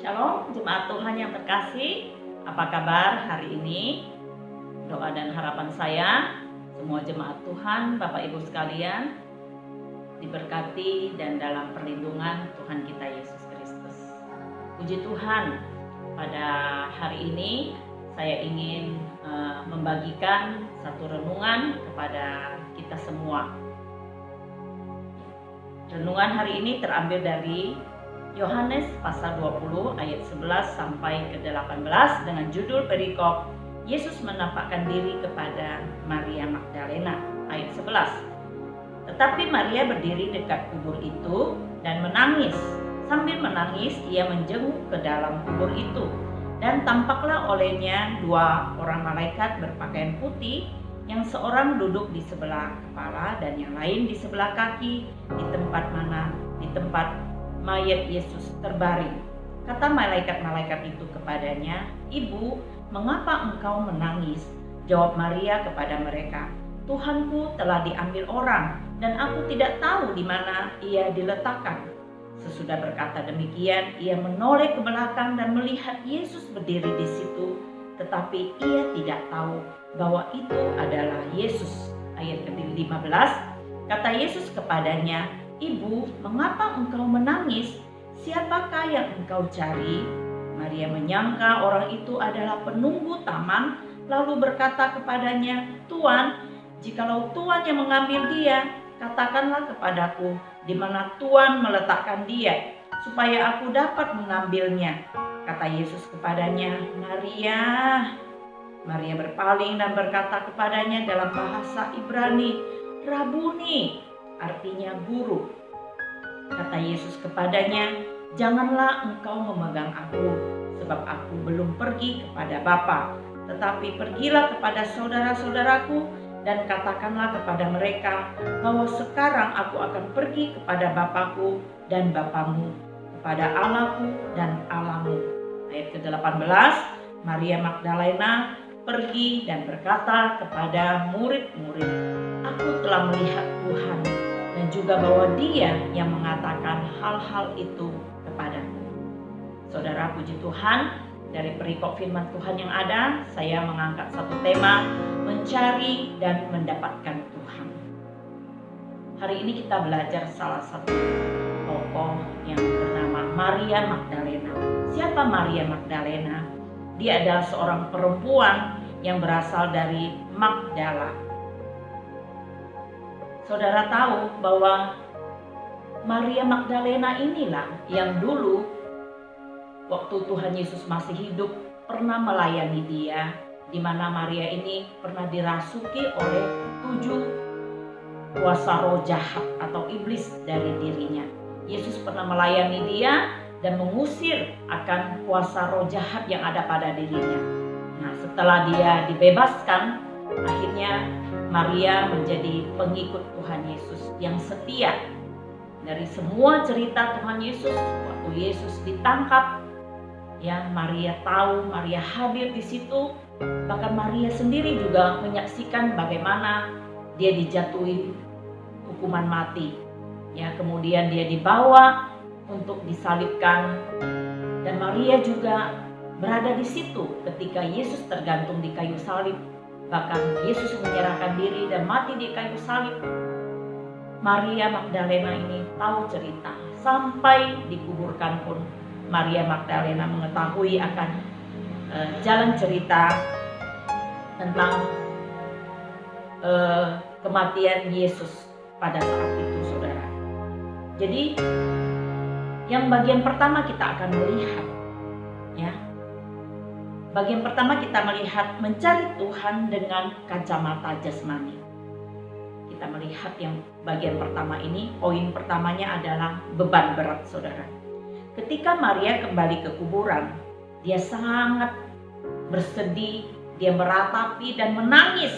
Shalom, jemaat Tuhan yang terkasih. Apa kabar hari ini? Doa dan harapan saya, semua jemaat Tuhan, Bapak Ibu sekalian, diberkati dan dalam perlindungan Tuhan kita Yesus Kristus. Puji Tuhan, pada hari ini saya ingin membagikan satu renungan kepada kita semua. Renungan hari ini terambil dari Yohanes pasal 20 ayat 11 sampai ke 18 dengan judul perikop Yesus menampakkan diri kepada Maria Magdalena ayat 11. Tetapi Maria berdiri dekat kubur itu dan menangis. Sambil menangis ia menjenguk ke dalam kubur itu dan tampaklah olehnya dua orang malaikat berpakaian putih, yang seorang duduk di sebelah kepala dan yang lain di sebelah kaki di tempat mayat Yesus terbaring. Kata malaikat-malaikat itu kepadanya, "Ibu, mengapa engkau menangis?" Jawab Maria kepada mereka, "Tuhanku telah diambil orang dan aku tidak tahu di mana ia diletakkan." Sesudah berkata demikian, ia menoleh ke belakang dan melihat Yesus berdiri di situ, tetapi ia tidak tahu bahwa itu adalah Yesus. Ayat ke-15, kata Yesus kepadanya, "Ibu, mengapa engkau menangis? Siapakah yang engkau cari?" Maria menyangka orang itu adalah penunggu taman, lalu berkata kepadanya, "Tuan, jikalau Tuan yang mengambil dia, katakanlah kepadaku di mana Tuan meletakkan dia, supaya aku dapat mengambilnya." Kata Yesus kepadanya, "Maria." Maria berpaling dan berkata kepadanya dalam bahasa Ibrani, "Rabuni," artinya guru. Kata Yesus kepadanya, "Janganlah engkau memegang aku, sebab aku belum pergi kepada Bapa. Tetapi pergilah kepada saudara-saudaraku dan katakanlah kepada mereka bahwa sekarang aku akan pergi kepada Bapakku dan Bapamu, kepada Allahku dan Allahmu." Ayat ke-18, Maria Magdalena pergi dan berkata kepada murid-murid, "Aku telah melihat Tuhan, dan juga bahwa Dia yang mengatakan hal-hal itu kepadaku." Saudara, puji Tuhan, dari perikop firman Tuhan yang ada, saya mengangkat satu tema, mencari dan mendapatkan Tuhan. Hari ini kita belajar salah satu tokoh yang bernama Maria Magdalena. Siapa Maria Magdalena? Dia adalah seorang perempuan yang berasal dari Magdala. Saudara tahu bahwa Maria Magdalena inilah yang dulu waktu Tuhan Yesus masih hidup pernah melayani dia, di mana Maria ini pernah dirasuki oleh 7 kuasa roh jahat atau iblis dari dirinya. Yesus pernah melayani dia dan mengusir akan kuasa roh jahat yang ada pada dirinya. Nah, setelah dia dibebaskan, akhirnya Maria menjadi pengikut Tuhan Yesus yang setia. Dari semua cerita Tuhan Yesus, waktu Yesus ditangkap, ya Maria tahu, Maria hadir di situ. Bahkan Maria sendiri juga menyaksikan bagaimana dia dijatuhi hukuman mati. Ya, kemudian dia dibawa untuk disalibkan, dan Maria juga berada di situ ketika Yesus tergantung di kayu salib. Bahkan Yesus menyerahkan diri dan mati di kayu salib. Maria Magdalena ini tahu cerita, sampai dikuburkan pun Maria Magdalena mengetahui akan jalan cerita tentang kematian Yesus pada saat itu, saudara. Jadi yang bagian pertama kita akan melihat, ya. Bagian pertama kita melihat mencari Tuhan dengan kacamata jasmani. Kita melihat yang bagian pertama ini, poin pertamanya adalah beban berat, saudara. Ketika Maria kembali ke kuburan, dia sangat bersedih, dia meratapi dan menangis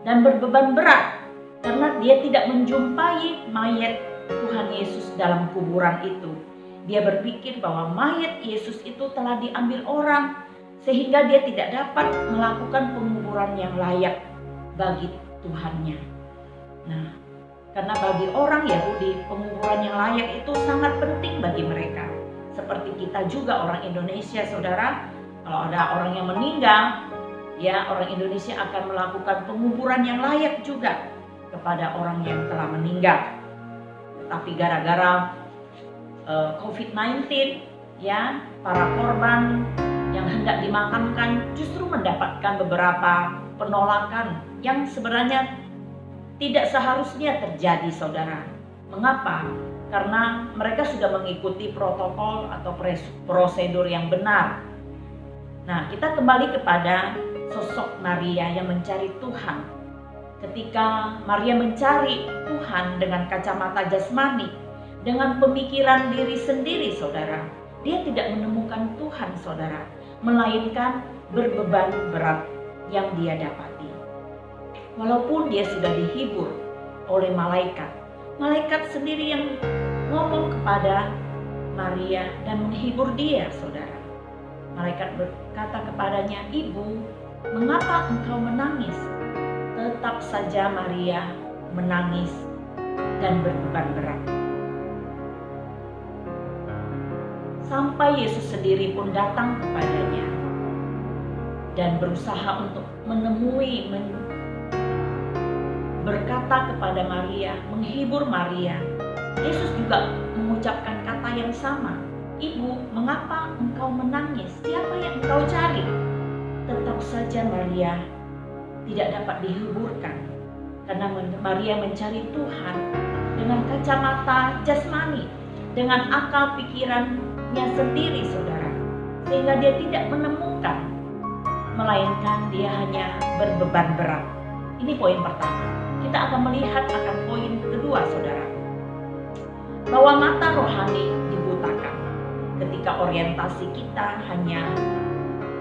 dan berbeban berat karena dia tidak menjumpai mayat Tuhan Yesus dalam kuburan itu. Dia berpikir bahwa mayat Yesus itu telah diambil orang, sehingga dia tidak dapat melakukan penguburan yang layak bagi Tuhannya. Nah, karena bagi orang Yahudi, penguburan yang layak itu sangat penting bagi mereka. seperti kita juga orang Indonesia, saudara. Kalau ada orang yang meninggal, ya orang Indonesia akan melakukan penguburan yang layak juga kepada orang yang telah meninggal. Tapi gara-gara COVID-19, ya para korban yang hendak dimakamkan justru mendapatkan beberapa penolakan yang sebenarnya tidak seharusnya terjadi, saudara. Mengapa? Karena mereka sudah mengikuti protokol atau prosedur yang benar. Nah, kita kembali kepada sosok Maria yang mencari Tuhan. Ketika Maria mencari Tuhan dengan kacamata jasmani, dengan pemikiran diri sendiri, saudara, dia tidak menemukan Tuhan, saudara, melainkan berbeban berat yang dia dapati. Walaupun dia sudah dihibur oleh malaikat, malaikat sendiri yang ngomong kepada Maria dan menghibur dia, saudara. Malaikat berkata kepadanya, "Ibu, mengapa engkau menangis?" Tetap saja Maria menangis dan berbeban berat. Sampai Yesus sendiri pun datang kepadanya dan berusaha untuk menemui, berkata kepada Maria, menghibur Maria. Yesus juga mengucapkan kata yang sama, "Ibu, mengapa engkau menangis? Siapa yang engkau cari?" Tetap saja Maria tidak dapat dihiburkan karena Maria mencari Tuhan dengan kacamata jasmani, dengan akal pikirannya sendiri, saudara, sehingga dia tidak menemukan, melainkan dia hanya berbeban berat. Ini poin pertama. Kita akan melihat akan poin kedua, saudara, bahwa mata rohani dibutakan ketika orientasi kita hanya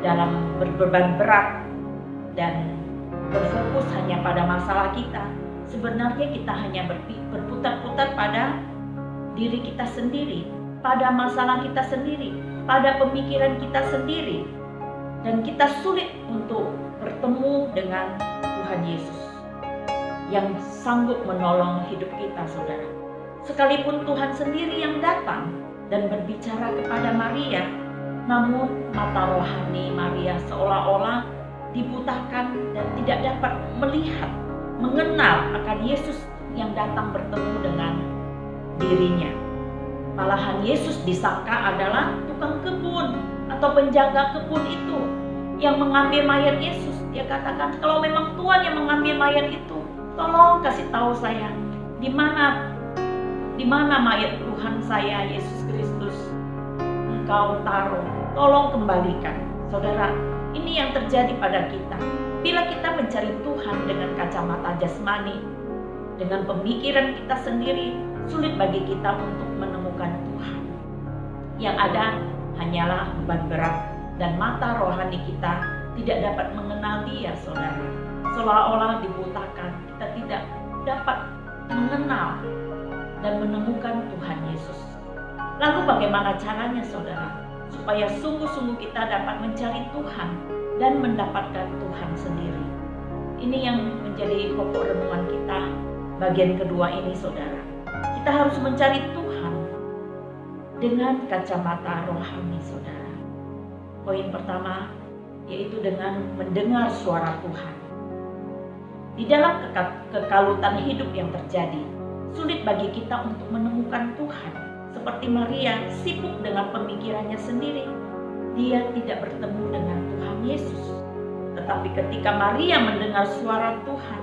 dalam berbeban berat dan berfokus hanya pada masalah kita. Sebenarnya kita hanya berputar-putar pada diri kita sendiri, pada masalah kita sendiri, pada pemikiran kita sendiri, dan kita sulit untuk bertemu dengan Tuhan Yesus yang sanggup menolong hidup kita, saudara. Sekalipun Tuhan sendiri yang datang dan berbicara kepada Maria, namun mata rohani Maria seolah-olah dibutakan dan tidak dapat melihat, mengenal akan Yesus yang datang bertemu dengan dirinya. Malahan Yesus disangka adalah tukang kebun atau penjaga kebun itu yang mengambil mayat Yesus. Dia katakan, "Kalau memang Tuhan yang mengambil mayat itu, tolong kasih tahu saya di mana mayat Tuhan saya Yesus Kristus engkau taruh, tolong kembalikan." Saudara, ini yang terjadi pada kita. Bila kita mencari Tuhan dengan kacamata jasmani, dengan pemikiran kita sendiri, sulit bagi kita untuk menemukan Tuhan. Yang ada hanyalah beban berat dan mata rohani kita tidak dapat mengenal Dia, saudara. Seolah-olah dibutakan, kita tidak dapat mengenal dan menemukan Tuhan Yesus. Lalu bagaimana caranya, saudara, supaya sungguh-sungguh kita dapat mencari Tuhan dan mendapatkan Tuhan sendiri? Ini yang menjadi pokok renungan kita bagian kedua ini, saudara. Kita harus mencari Tuhan dengan kacamata rohani, saudara. Poin pertama yaitu dengan mendengar suara Tuhan. Di dalam kekalutan hidup yang terjadi, sulit bagi kita untuk menemukan Tuhan. Seperti Maria sibuk dengan pemikirannya sendiri, dia tidak bertemu dengan Tuhan Yesus. Tetapi ketika Maria mendengar suara Tuhan,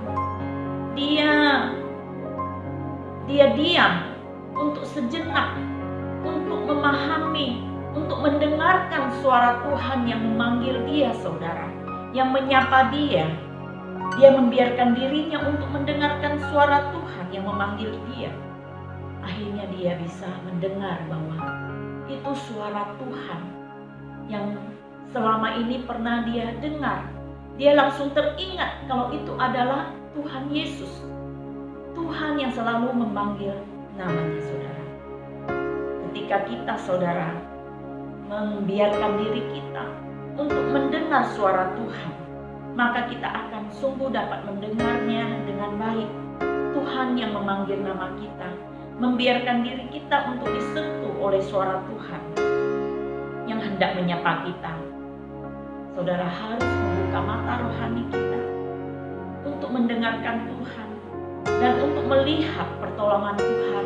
dia diam untuk sejenak, untuk memahami, untuk mendengarkan suara Tuhan yang memanggil dia, saudara, yang menyapa dia. Dia membiarkan dirinya untuk mendengarkan suara Tuhan yang memanggil dia. Akhirnya dia bisa mendengar bahwa itu suara Tuhan yang selama ini pernah dia dengar. Dia langsung teringat kalau itu adalah Tuhan Yesus, Tuhan yang selalu memanggil namanya, saudara. Ketika kita, saudara, membiarkan diri kita untuk mendengar suara Tuhan, maka kita akan sungguh dapat mendengarnya dengan baik. Tuhan yang memanggil nama kita, membiarkan diri kita untuk disentuh oleh suara Tuhan. hendak menyapa kita, saudara harus membuka mata rohani kita untuk mendengarkan Tuhan dan untuk melihat pertolongan Tuhan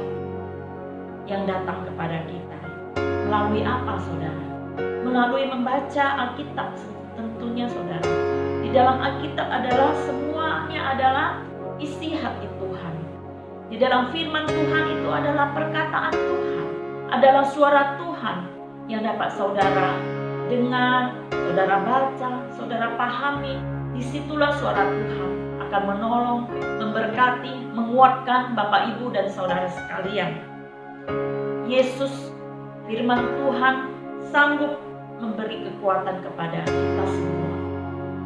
yang datang kepada kita. Melalui apa, saudara? Melalui membaca Alkitab tentunya, saudara. Di dalam Alkitab adalah semuanya adalah isi hati Tuhan. Di dalam firman Tuhan itu adalah perkataan Tuhan, adalah suara Tuhan yang dapat saudara dengar, saudara baca, saudara pahami. Disitulah suara Tuhan akan menolong, memberkati, menguatkan Bapak, Ibu, dan saudara sekalian. Yesus, firman Tuhan, sanggup memberi kekuatan kepada kita semua.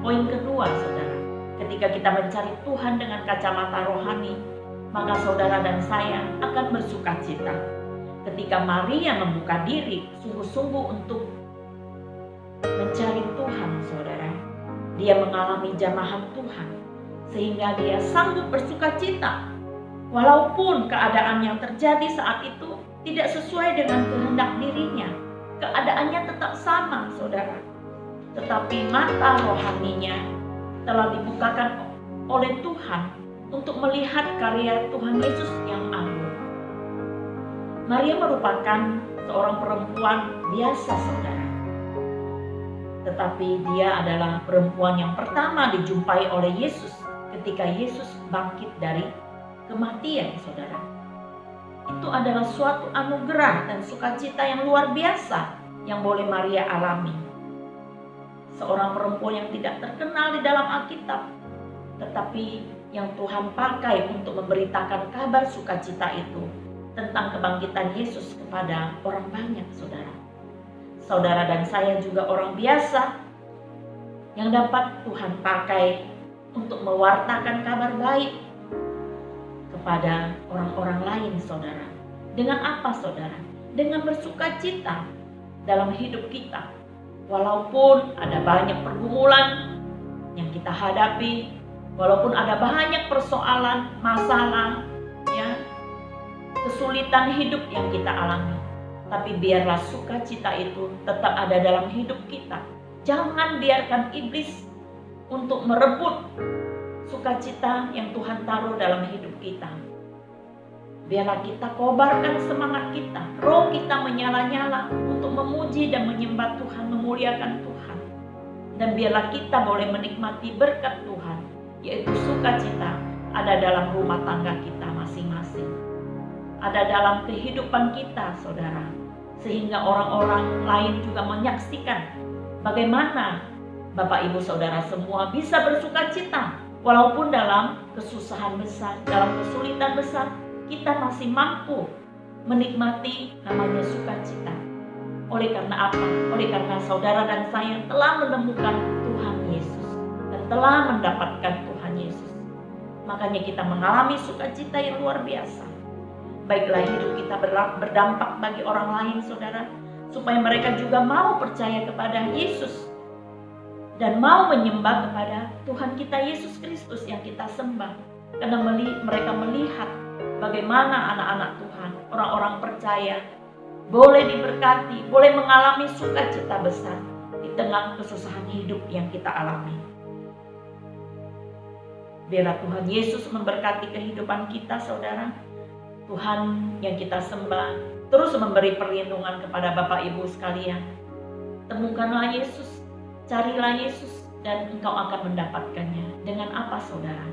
Poin kedua, saudara, ketika kita mencari Tuhan dengan kacamata rohani, maka saudara dan saya akan bersuka cita. Ketika Maria membuka diri sungguh-sungguh untuk mencari Tuhan, saudara, dia mengalami jamahan Tuhan, sehingga dia sanggup bersuka cita. Walaupun keadaan yang terjadi saat itu tidak sesuai dengan kehendak dirinya, keadaannya tetap sama, saudara. Tetapi mata rohaninya telah dibukakan oleh Tuhan untuk melihat karya Tuhan Yesus yang agung. Maria merupakan seorang perempuan biasa, saudara. Tetapi dia adalah perempuan yang pertama dijumpai oleh Yesus ketika Yesus bangkit dari kematian, saudara. Itu adalah suatu anugerah dan sukacita yang luar biasa yang boleh Maria alami. Seorang perempuan yang tidak terkenal di dalam Alkitab, tetapi yang Tuhan pakai untuk memberitakan kabar sukacita itu tentang kebangkitan Yesus kepada orang banyak, saudara. Saudara dan saya juga orang biasa yang dapat Tuhan pakai untuk mewartakan kabar baik kepada orang-orang lain, saudara. Dengan apa, saudara? Dengan bersuka cita dalam hidup kita. Walaupun ada banyak pergumulan yang kita hadapi, walaupun ada banyak persoalan, masalah, ya, kesulitan hidup yang kita alami, tapi biarlah sukacita itu tetap ada dalam hidup kita. Jangan biarkan iblis untuk merebut sukacita yang Tuhan taruh dalam hidup kita. Biarlah kita kobarkan semangat kita, roh kita menyala-nyala untuk memuji dan menyembah Tuhan, memuliakan Tuhan. Dan biarlah kita boleh menikmati berkat Tuhan, yaitu sukacita ada dalam rumah tangga kita masing-masing, ada dalam kehidupan kita, saudara, sehingga orang-orang lain juga menyaksikan bagaimana Bapak, Ibu, saudara semua bisa bersuka cita walaupun dalam kesusahan besar, dalam kesulitan besar, kita masih mampu menikmati namanya sukacita. Oleh karena apa? Oleh karena saudara dan saya telah menemukan Tuhan Yesus dan telah mendapatkan Tuhan Yesus. Makanya kita mengalami sukacita yang luar biasa. Baiklah hidup kita berdampak bagi orang lain, saudara, supaya mereka juga mau percaya kepada Yesus dan mau menyembah kepada Tuhan kita Yesus Kristus yang kita sembah. Karena mereka melihat bagaimana anak-anak Tuhan, orang-orang percaya, boleh diberkati, boleh mengalami sukacita besar di tengah kesusahan hidup yang kita alami. Biarlah Tuhan Yesus memberkati kehidupan kita, saudara. Tuhan yang kita sembah terus memberi perlindungan kepada Bapak, Ibu sekalian. Temukanlah Yesus, carilah Yesus, dan engkau akan mendapatkannya. Dengan apa, saudara?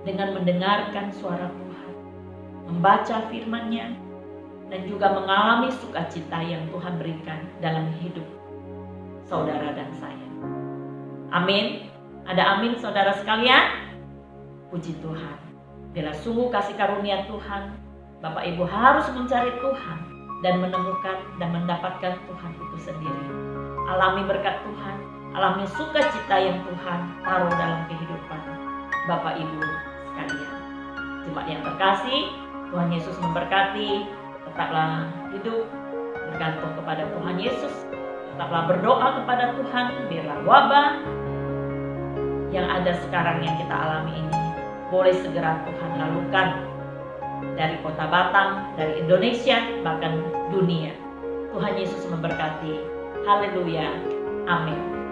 Dengan mendengarkan suara Tuhan, membaca firman-Nya, dan juga mengalami sukacita yang Tuhan berikan dalam hidup saudara dan saya. Amin. Ada amin, saudara sekalian? Puji Tuhan. Bila sungguh kasih karunia Tuhan, Bapak Ibu harus mencari Tuhan dan menemukan dan mendapatkan Tuhan itu sendiri. Alami berkat Tuhan, alami sukacita yang Tuhan taruh dalam kehidupan Bapak Ibu sekalian. Jemaat yang terkasih, Tuhan Yesus memberkati. Tetaplah hidup bergantung kepada Tuhan Yesus. Tetaplah berdoa kepada Tuhan, biarlah wabah yang ada sekarang yang kita alami ini boleh segera Tuhan lalukan dari kota Batam, dari Indonesia, bahkan dunia. Tuhan Yesus memberkati. Haleluya. Amin.